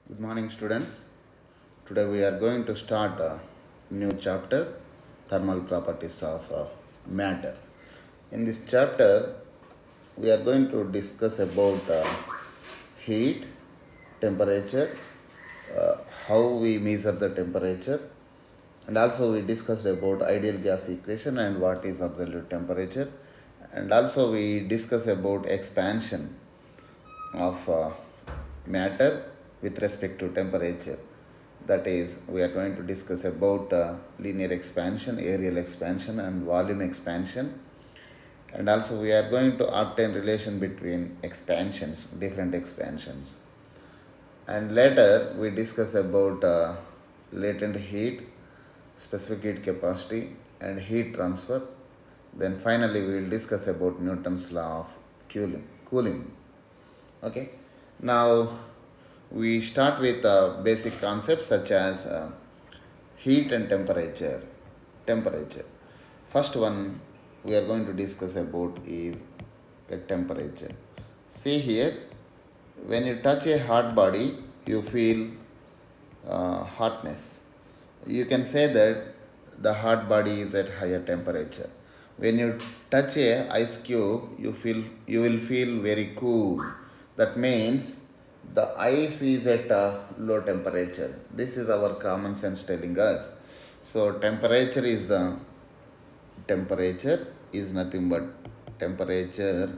Good morning, students. Today we are going to start a new chapter, thermal properties of matter. In this chapter, we are going to discuss about heat, temperature, how we measure the temperature, and also we discussed about ideal gas equation and what is absolute temperature, and also we discuss about expansion of matter with respect to temperature. That is, we are going to discuss about linear expansion, areal expansion, and volume expansion. And also, we are going to obtain relation between expansions, different expansions. And later, we discuss about latent heat, specific heat capacity, and heat transfer. Then finally, we will discuss about Newton's law of cooling. Okay. Now, we start with basic concepts such as heat and temperature. First one we are going to discuss about is a temperature. See here, when you touch a hot body, you feel hotness. You can say that the hot body is at higher temperature. When you touch a ice cube, you will feel very cool. That means the ice is at a low temperature. This is our common sense telling us. So temperature is nothing but temperature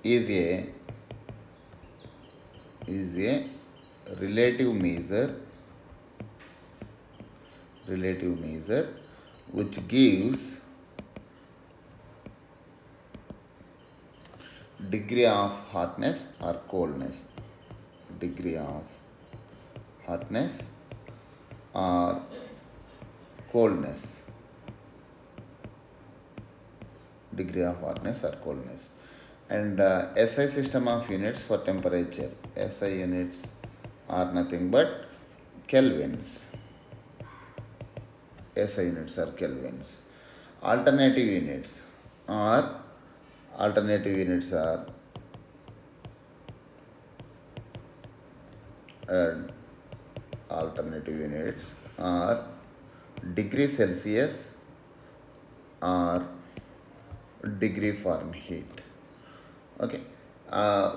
is a relative measure which gives degree of hotness or coldness. Degree of hotness or coldness. Degree of hotness or coldness. And SI system of units for temperature. SI units are nothing but kelvins. SI units are kelvins. Alternative units are alternative units are degree Celsius or degree Fahrenheit. Okay.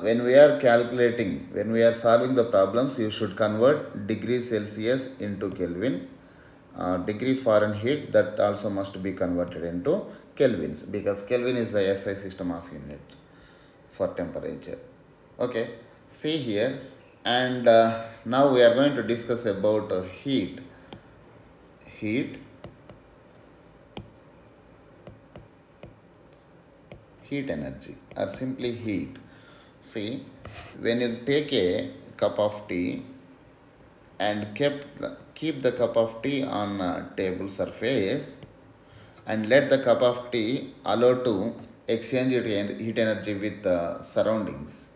When we are solving the problems, you should convert degree Celsius into Kelvin. Degree Fahrenheit, that also must be converted into kelvins, because Kelvin is the SI system of unit for temperature. Okay, see here, and now we are going to discuss about heat energy, or simply heat. See, when you take a cup of tea and keep the cup of tea on a table surface and let the cup of tea allow to exchange heat energy with the surroundings.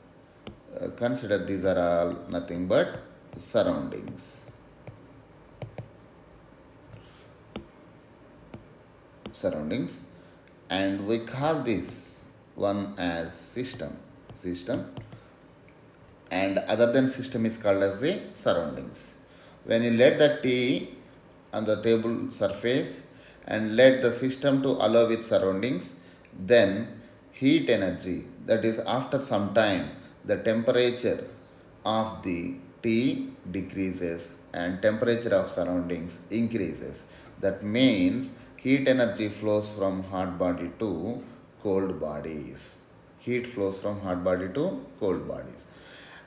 Consider these are all nothing but surroundings. And we call this one as system, and other than system is called as the surroundings. When you let the tea on the table surface and let the system to allow with surroundings, then heat energy, that is after some time the temperature of the tea decreases and temperature of surroundings increases. That means heat energy flows from hot body to cold bodies. Heat flows from hot body to cold bodies.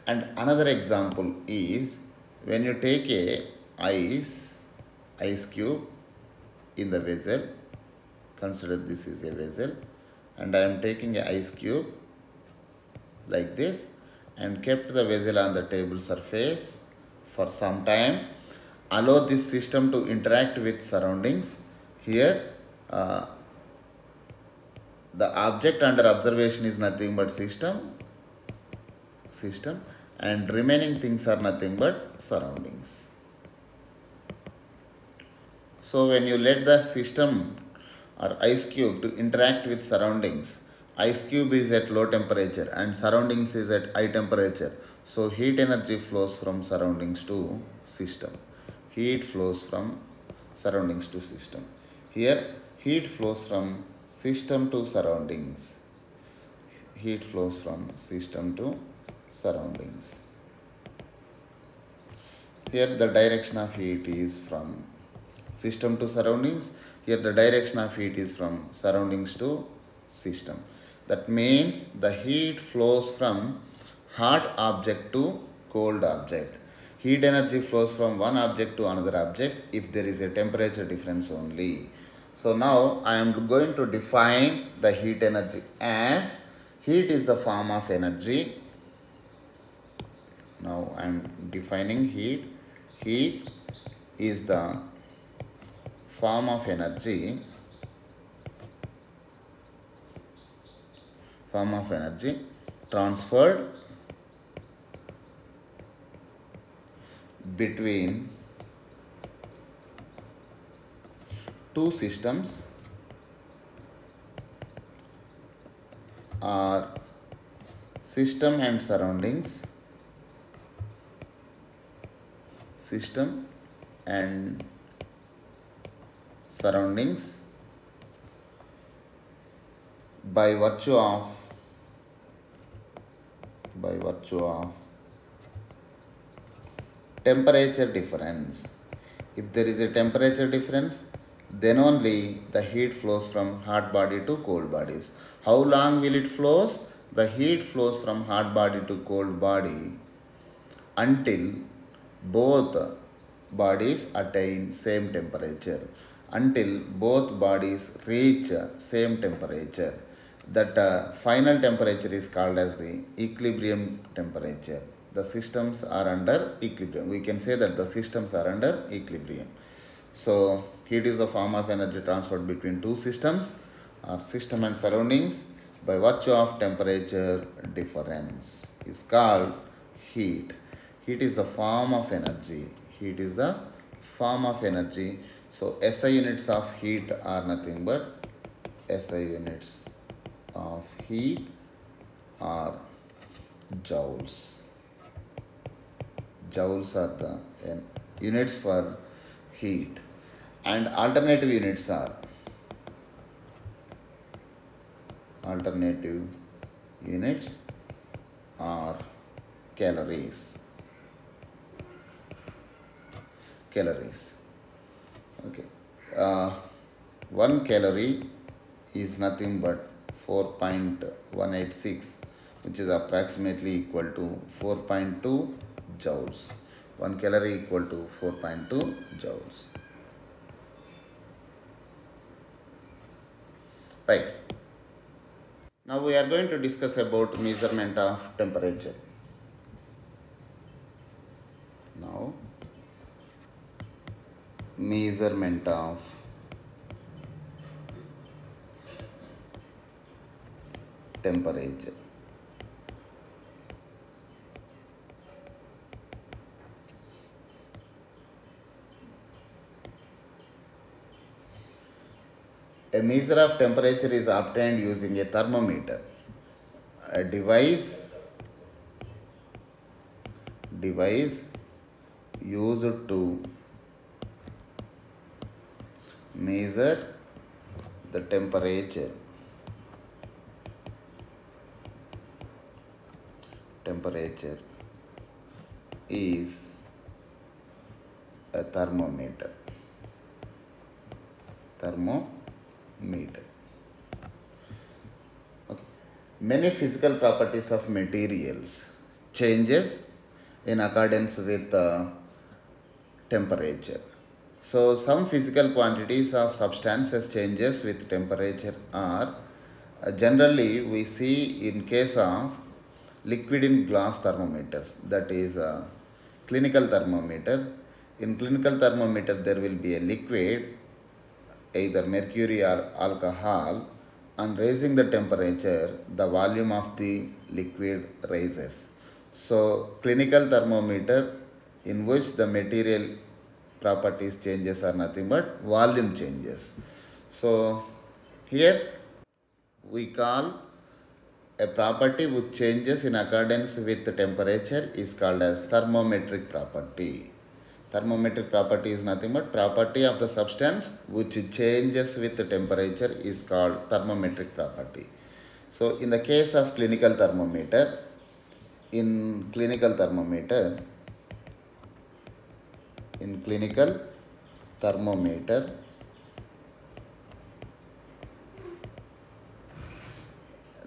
And another example is when you take a ice cube in the vessel. Consider this is a vessel, and I am taking a ice cube like this and kept the vessel on the table surface for some time. Allow this system to interact with surroundings. Here the object under observation is nothing but system, and remaining things are nothing but surroundings. So when you let the system or ice cube to interact with surroundings, ice cube is at low temperature and surroundings is at high temperature. So heat energy flows from surroundings to system. Heat flows from surroundings to system. Here heat flows from system to surroundings. Heat flows from system to surroundings. Here the direction of heat is from system to surroundings. Here the direction of heat is from surroundings to system. That means the heat flows from hot object to cold object. Heat energy flows from one object to another object if there is a temperature difference only. So now I am going to define the heat energy as heat is the form of energy. Now I am defining heat. Heat is the form of energy transferred between two systems or system and surroundings, system and surroundings by virtue of temperature difference. If there is a temperature difference, then only the heat flows from hot body to cold bodies. How long will it flows? The heat flows from hot body to cold body until both bodies attain same temperature, until both bodies reach same temperature. That final temperature is called as the equilibrium temperature. The systems are under equilibrium. We can say that the systems are under equilibrium. So heat is the form of energy transferred between two systems or system and surroundings by virtue of temperature difference is called heat. Heat is the form of energy. Heat is the form of energy. So SI units of heat are nothing but SI units of heat are joules. Joules are the units for heat, and alternative units are calories. Okay. 1 calorie is nothing but 4.186, which is approximately equal to 4.2 joules. 1 calorie equal to 4.2 joules. Right. Now we are going to discuss about measurement of temperature. Now, measurement of temperature. A measure of temperature is obtained using a thermometer, a device used to measure the temperature is a thermometer. Okay. Many physical properties of materials changes in accordance with temperature. So some physical quantities of substances changes with temperature are generally we see in case of liquid in glass thermometers, that is clinical thermometer. In clinical thermometer there will be a liquid, either mercury or alcohol. On raising the temperature, the volume of the liquid rises. So clinical thermometer in which the material properties changes are nothing but volume changes. So here we call a property which changes in accordance with the temperature is called as thermometric property. Thermometric property is nothing but property of the substance which changes with the temperature is called thermometric property. So in the case of clinical thermometer, in clinical thermometer,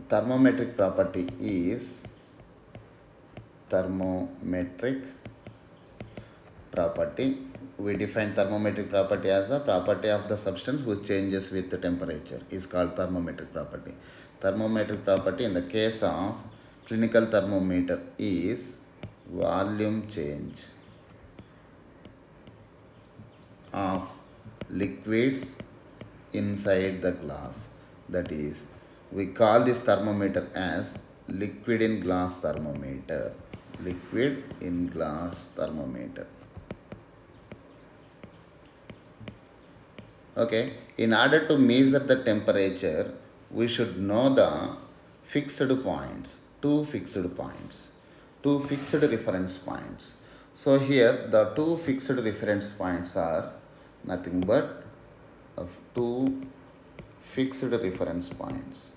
thermometric property is thermometric property. We define thermometric property as the property of the substance which changes with the temperature is called thermometric property. Thermometric property in the case of clinical thermometer is volume change of liquids inside the glass. That is, we call this thermometer as liquid in glass thermometer. Liquid in glass thermometer. Okay, in order to measure the temperature, we should know the fixed points, two fixed reference points. So here the two fixed reference points are nothing but two fixed reference points.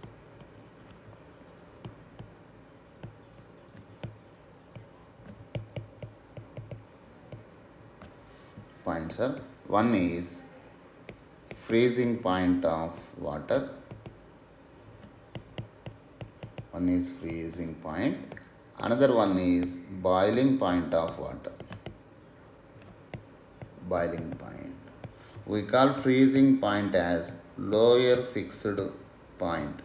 Points are, one is freezing point of water. One is freezing point. Another one is boiling point of water. Boiling point. We call freezing point as lower fixed point.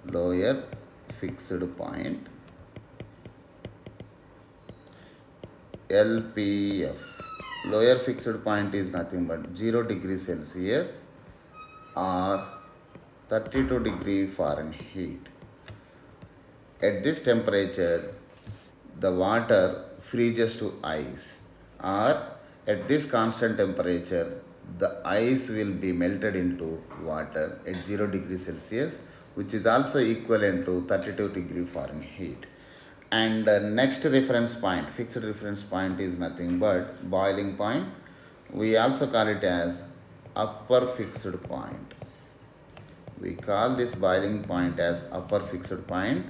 Lower fixed point. LPF. Lower fixed point is nothing but 0 degrees Celsius or 32 degrees Fahrenheit. At this temperature, the water freezes to ice, or at this constant temperature, the ice will be melted into water at 0 degrees Celsius, which is also equivalent to 32 degrees Fahrenheit. And next reference point, fixed reference point is nothing but boiling point. We also call it as upper fixed point. We call this boiling point as upper fixed point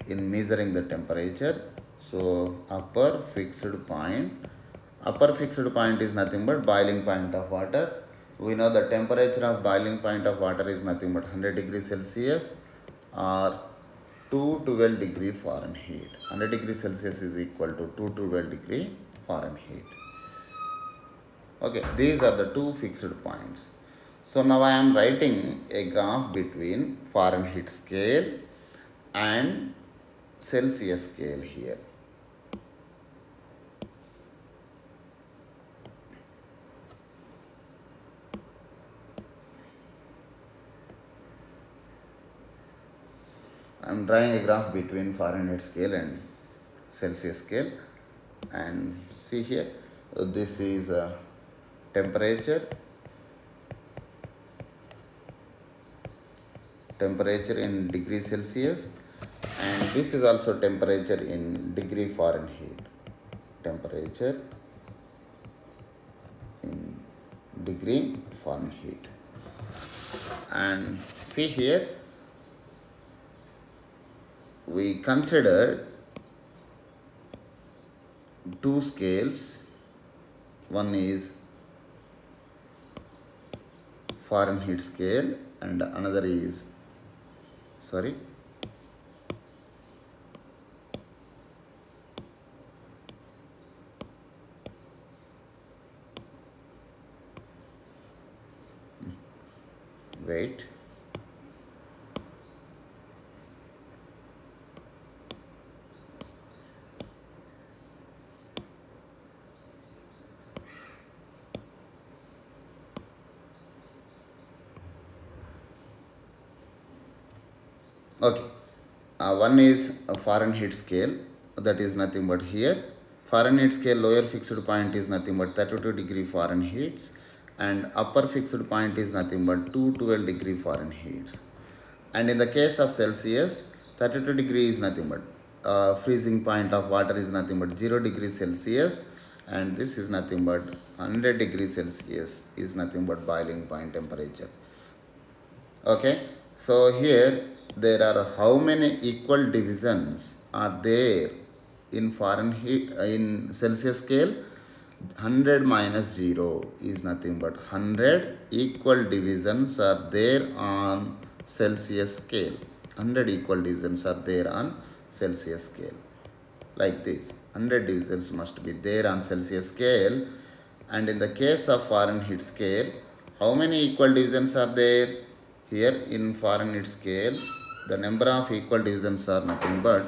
in measuring the temperature. So upper fixed point is nothing but boiling point of water. We know the temperature of boiling point of water is nothing but 100 degrees Celsius or 212 degrees Fahrenheit. 100 degrees Celsius is equal to 212 degrees Fahrenheit. Okay, these are the two fixed points. So now I am writing a graph between Fahrenheit scale and Celsius scale here. I am drawing a graph between Fahrenheit scale and Celsius scale, and see here, this is temperature in degrees Celsius, and this is also temperature in degree Fahrenheit. Temperature in degree Fahrenheit. And see here, we considered two scales. One is Fahrenheit scale and another is wait. Okay, one is a Fahrenheit scale, that is nothing but here. Fahrenheit scale lower fixed point is nothing but 32 degree Fahrenheit and upper fixed point is nothing but 212 degree Fahrenheit. And in the case of Celsius, 32 degree is nothing but freezing point of water is nothing but 0 degrees Celsius, and this is nothing but 100 degrees Celsius is nothing but boiling point temperature. Okay, so here there are how many equal divisions are there in Fahrenheit in Celsius scale? 100 minus 0 is nothing but 100 equal divisions are there on Celsius scale. 100 equal divisions are there on Celsius scale. Like this, 100 divisions must be there on Celsius scale. And in the case of Fahrenheit scale, how many equal divisions are there? Here in Fahrenheit scale, the number of equal divisions are nothing but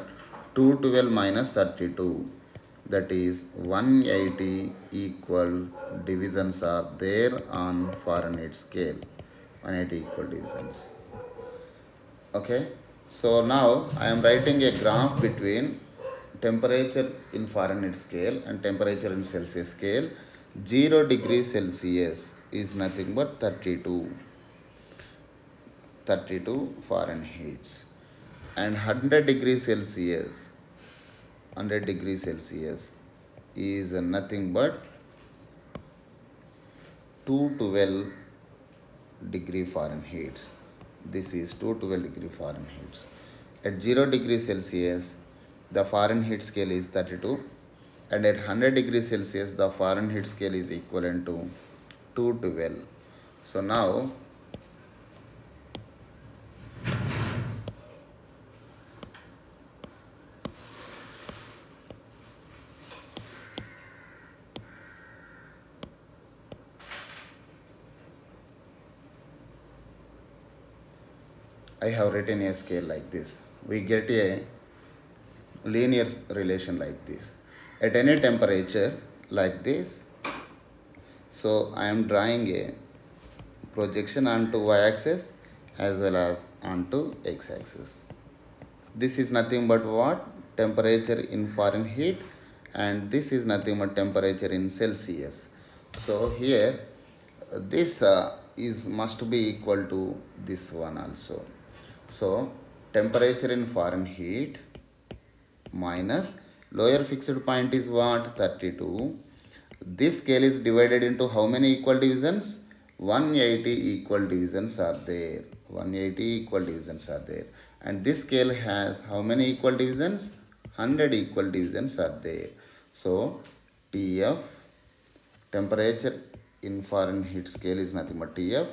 212 minus 32. That is 180 equal divisions are there on Fahrenheit scale. 180 equal divisions. Okay. So now I am writing a graph between temperature in Fahrenheit scale and temperature in Celsius scale. 0 degrees Celsius is nothing but 32 Fahrenheit, and 100 degrees Celsius is nothing but 212 degree Fahrenheit. This is 212 degree Fahrenheit. At 0 degrees Celsius, the Fahrenheit scale is 32, and at 100 degrees Celsius, the Fahrenheit scale is equivalent to 212. So now, I have written a scale like this. We get a linear relation like this. At any temperature like this, so I am drawing a projection onto y-axis as well as onto x-axis. This is nothing but what? Temperature in Fahrenheit, and this is nothing but temperature in Celsius. So here this is must be equal to this one also. So temperature in Fahrenheit minus lower fixed point is what? 32. This scale is divided into how many equal divisions? 180 equal divisions are there. 180 equal divisions are there. And this scale has how many equal divisions? 100 equal divisions are there. So TF, temperature in Fahrenheit scale is nothing but TF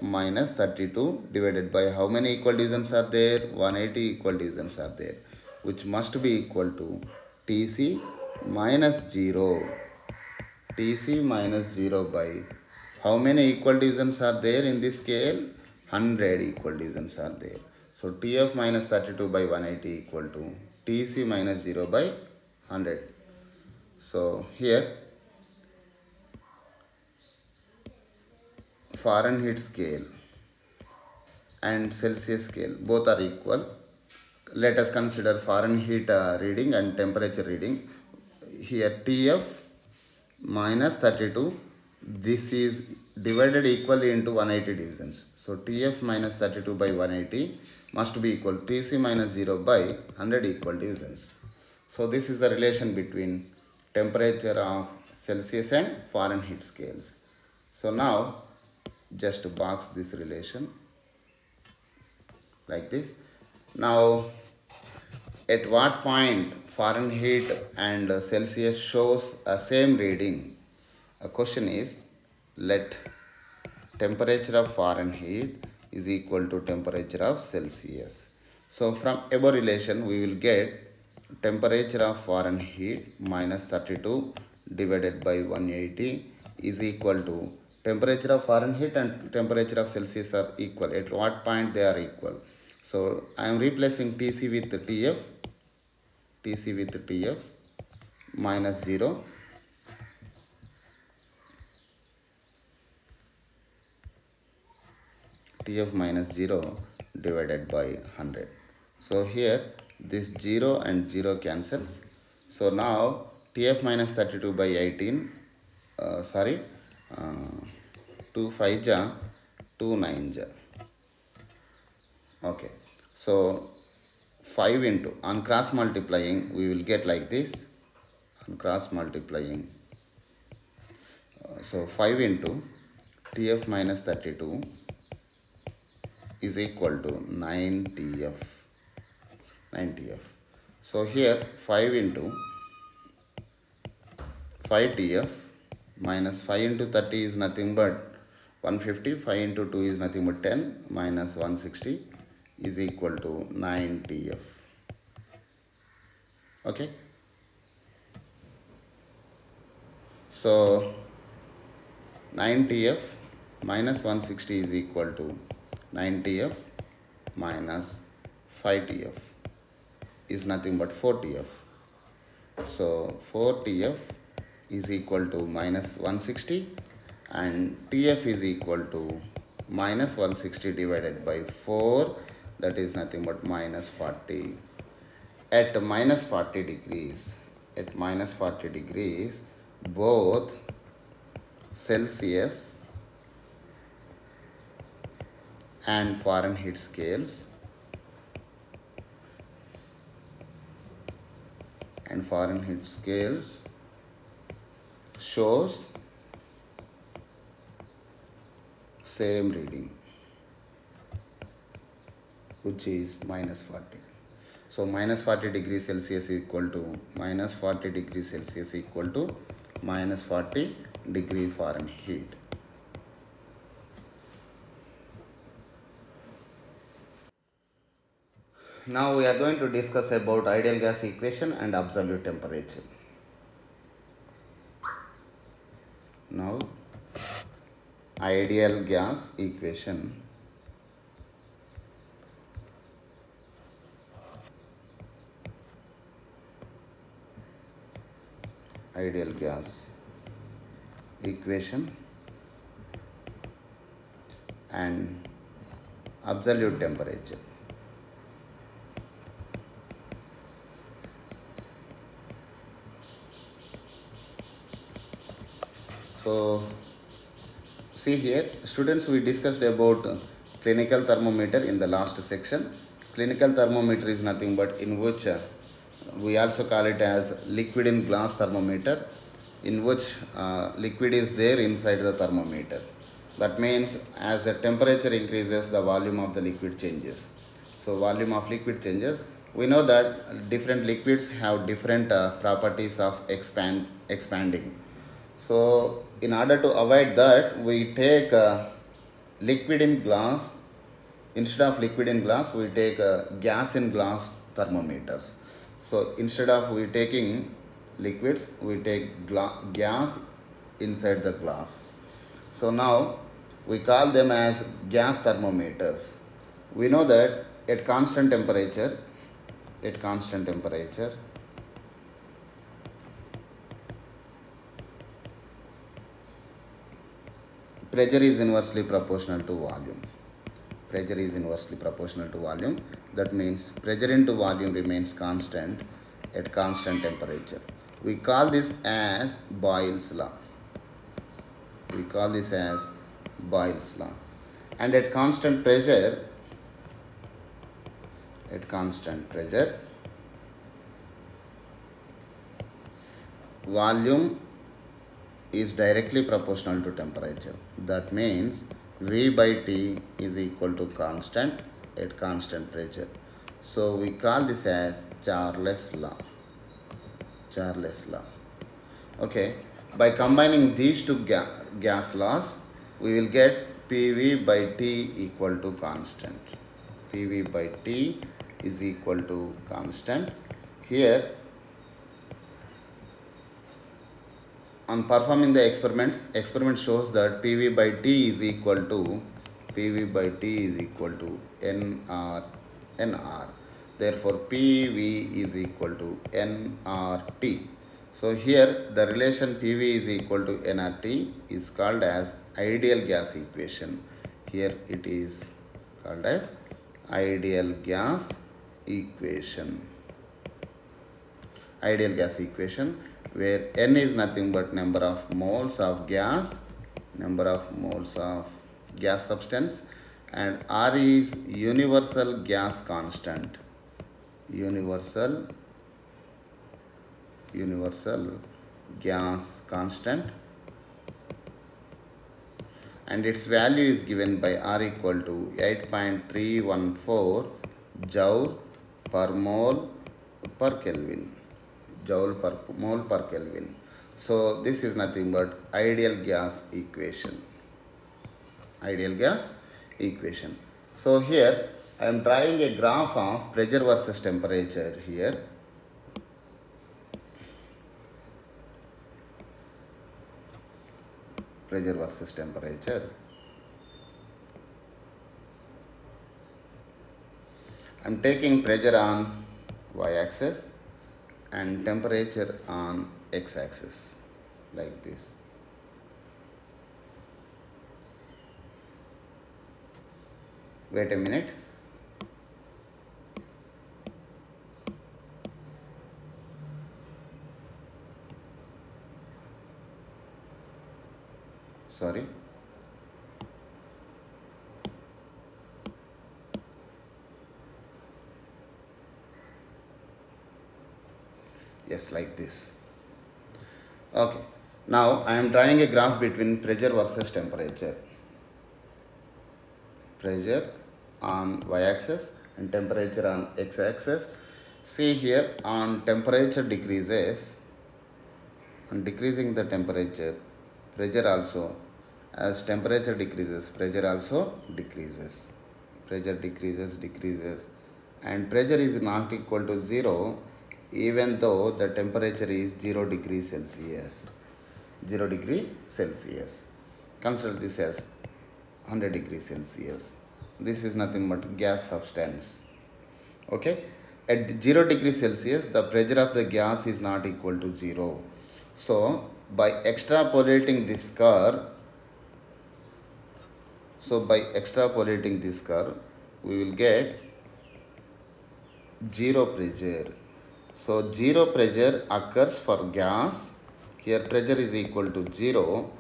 minus 32 divided by how many equal divisions are there? 180 equal divisions are there, which must be equal to TC minus 0. TC minus 0 by how many equal divisions are there in this scale? 100 equal divisions are there. So TF minus 32 by 180 equal to TC minus 0 by 100. So here Fahrenheit scale and Celsius scale both are equal. Let us consider Fahrenheit reading and temperature reading. Here TF minus 32, this is divided equally into 180 divisions. So TF minus 32 by 180 must be equal to TC minus 0 by 100 equal divisions. So this is the relation between temperature of Celsius and Fahrenheit scales. So now just box this relation like this. Now at what point Fahrenheit and Celsius shows a same reading? A question is, let temperature of Fahrenheit is equal to temperature of Celsius. So from above relation we will get temperature of Fahrenheit minus 32 divided by 180 is equal to temperature of Fahrenheit and temperature of Celsius are equal. At what point they are equal? So I am replacing TC with TF. TC with TF minus 0 TF minus 0 divided by 100. So here this 0 and 0 cancels. So now TF minus 32 by 18 2 5 ja 2 9 ja. Okay, so 5 into, on cross multiplying we will get like this, on cross multiplying, so 5 into TF minus 32 is equal to 9TF. So here 5 into 5TF minus 5 into 30 is nothing but 150, 5 into 2 is nothing but 10, minus 160 is equal to 9TF. Okay. So 9TF minus 160 is equal to 9TF minus 5TF is nothing but 4TF. So 4TF is equal to minus 160 and TF is equal to minus 160 divided by 4, that is nothing but minus 40. At minus 40 degrees, both Celsius and Fahrenheit scales shows same reading, which is minus 40. So minus 40 degrees Celsius equal to minus 40 degrees Celsius equal to minus 40 degree Fahrenheit. Now we are going to discuss about ideal gas equation and absolute temperature. Now ideal gas equation. Ideal gas equation and absolute temperature. So see here, students, we discussed about clinical thermometer in the last section. Clinical thermometer is nothing but in which we also call it as liquid in glass thermometer, in which liquid is there inside the thermometer. That means as the temperature increases, the volume of the liquid changes. So volume of liquid changes. We know that different liquids have different properties of expanding. So in order to avoid that, we take liquid in glass. Instead of liquid in glass, we take gas in glass thermometers. So instead of we taking liquids, we take gas inside the glass. So now we call them as gas thermometers. We know that at constant temperature, pressure is inversely proportional to volume. That means pressure into volume remains constant at constant temperature. We call this as Boyle's law. And at constant pressure, volume is directly proportional to temperature. That means V by T is equal to constant at constant pressure. So we call this as Charles' law. Okay. By combining these two gas laws, we will get PV by T equal to constant. PV by T is equal to constant. Here, on performing the experiment shows that PV by T is equal to NR. Therefore, PV is equal to nRT. So here the relation PV is equal to nRT is called as ideal gas equation. Here it is called as ideal gas equation. Where N is nothing but number of moles of gas substance, and R is universal gas constant. universal gas constant, and its value is given by R equal to 8.314 joule per mole per Kelvin. Joule per mole per Kelvin. So this is nothing but ideal gas equation. Ideal gas equation. So here I am drawing a graph of pressure versus temperature here. Pressure versus temperature. I am taking pressure on y-axis and temperature on x-axis like this. Wait a minute. Sorry. Yes, like this. Okay. Now I am drawing a graph between pressure versus temperature. Pressure on y-axis and temperature on x-axis. See here, on temperature decreases, on decreasing the temperature, pressure also, as temperature decreases, pressure also decreases. Pressure decreases, and pressure is not equal to 0 even though the temperature is 0 degrees Celsius. 0 degree Celsius. Consider this as 100 degrees Celsius. This is nothing but gas substance. Okay. At 0 degrees Celsius, the pressure of the gas is not equal to 0. So by extrapolating this curve, we will get 0 pressure. So 0 pressure occurs for gas. Here pressure is equal to 0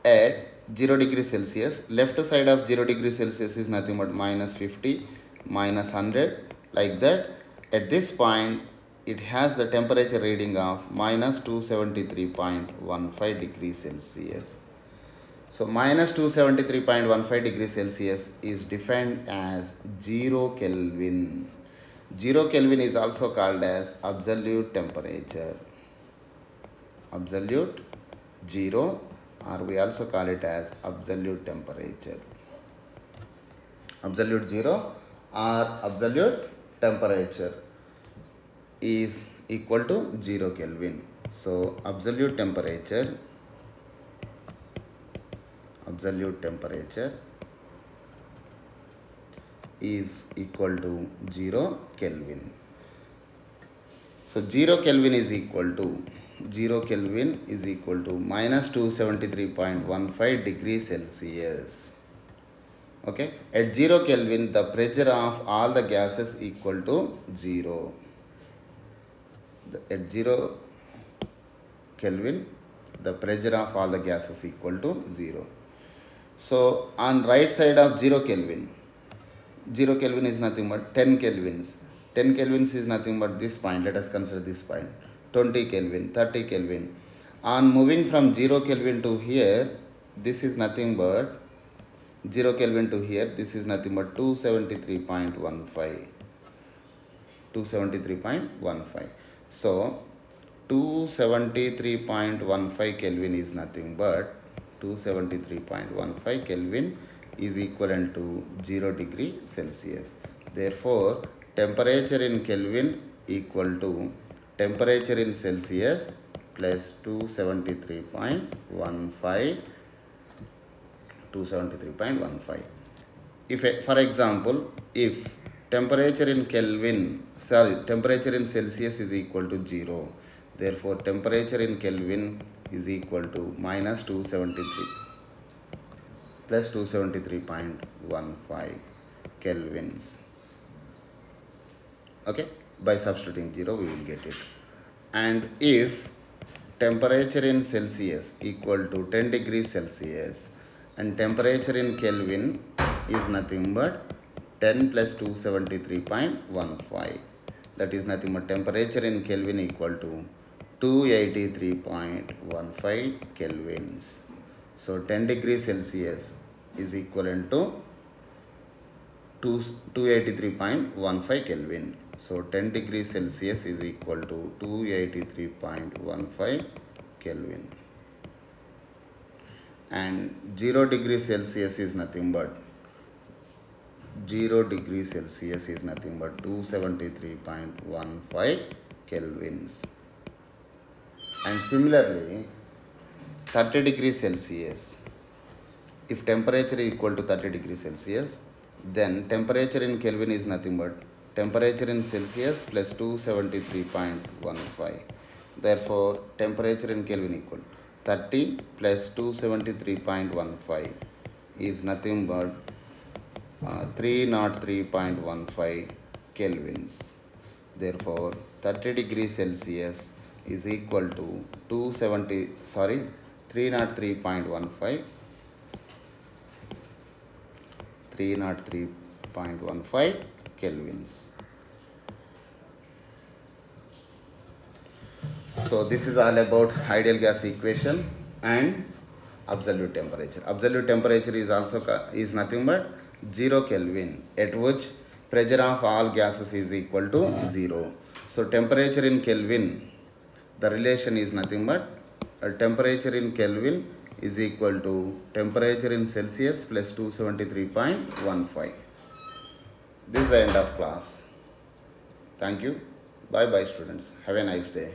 at 0 degrees Celsius. Left side of 0 degrees Celsius is nothing but minus 50, minus 100, like that. At this point, it has the temperature reading of minus 273.15 degrees Celsius. So minus 273.15 degrees Celsius is defined as 0 Kelvin. 0 Kelvin is also called as absolute temperature. Absolute 0, or we also call it as absolute temperature. Absolute 0 or absolute temperature is equal to 0 Kelvin. So absolute temperature is equal to 0 Kelvin. So 0 Kelvin is equal to minus 273.15 degrees Celsius. Okay. At 0 Kelvin, the pressure of all the gases equal to 0. At 0 Kelvin, the pressure of all the gases equal to 0. So on right side of 0 Kelvin, 0 Kelvin is nothing but 10 Kelvins. 10 Kelvins is nothing but this point. Let us consider this point. 20 Kelvin, 30 Kelvin. On moving from 0 Kelvin to here, this is nothing but 0 Kelvin to here, this is nothing but 273.15. 273.15. So 273.15 Kelvin is nothing but 273.15 Kelvin is equivalent to 0 degree Celsius. Therefore, temperature in Kelvin equal to temperature in Celsius plus 273.15. If, for example, if temperature in Celsius is equal to 0, therefore temperature in Kelvin is equal to minus 273 plus 273.15 Kelvins. Okay, by substituting 0 we will get it. And if temperature in Celsius equal to 10 degrees Celsius and temperature in Kelvin is nothing but 10 plus 273.15, that is nothing but temperature in Kelvin equal to 283.15 kelvins. So 10 degrees Celsius is equivalent to 283.15 Kelvin. So 10 degrees Celsius is equal to 283.15 Kelvin. And 0 degrees Celsius is nothing but 273.15 kelvins. And similarly 30 degrees Celsius, if temperature is equal to 30 degrees Celsius, then temperature in Kelvin is nothing but temperature in Celsius plus 273.15. Therefore temperature in Kelvin equal 30 plus 273.15 is nothing but 303.15 kelvins. Therefore 30 degrees Celsius is equal to 303.15 kelvins. So this is all about ideal gas equation and absolute temperature. Absolute temperature is also nothing but 0 Kelvin, at which pressure of all gases is equal to 0. So temperature in Kelvin, the relation is nothing but temperature in Kelvin is equal to temperature in Celsius plus 273.15. This is the end of class. Thank you. Bye bye students. Have a nice day.